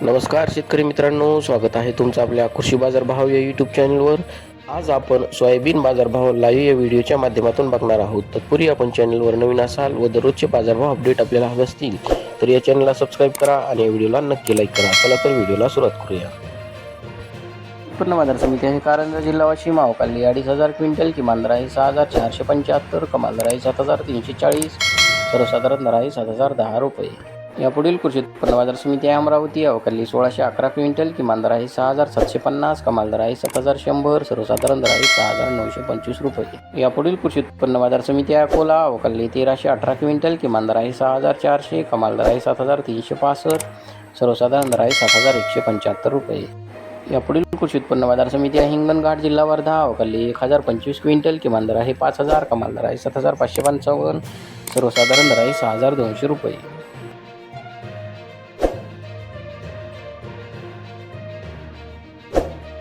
नमस्कार शेतकरी मित्रांनो, स्वागत आहे तुमचं आपल्या कृषी बाजार भाव या यूट्यूब चॅनलवर. आज आपण सोयाबीन बाजारभाव लाईव्ह या व्हिडिओच्या माध्यमातून बघणार आहोत. तत्पूर्वी आपण चॅनलवर नवीन असाल व दररोजचे बाजारभाव अपडेट आपल्याला हवे असतील तर या चॅनलला सबस्क्राईब करा आणि या व्हिडिओला नक्की लाईक करा. चला तर व्हिडिओला सुरुवात करूया. उत्पन्न बाजार समिती आहे कारंजा जिल्हा वाशिम. अवकाली 2500 क्विंटल, किमान दर आहे 6475, कमाल दर आहे 7340, सर्वसाधारण दर आहे 7010 रुपये. यापुढील कृषी उत्पन्न बाजार समिती आहे अमरावती. अवकाली 1611 क्विंटल, किमान दर आहे 6750, कमाल दर आहे 7100, सर्वसाधारण दर आहे 6925 रुपये. यापुढील कृषी उत्पन्न बाजार समिती आहे अकोला. अवकाली 1318 क्विंटल, किमान दर आहे 6400, कमाल दर आहे 7365, सर्वसाधारण दर आहे 7175 रुपये. यापुढील कृषी उत्पन्न बाजार समिती आहे हिंगणघाट जिल्हा वर्धा. अवकाली 1025 क्विंटल, किमान दर आहे 5000, कमाल दर आहे 7555, सर्वसाधारण दर आहे 6200 रुपये.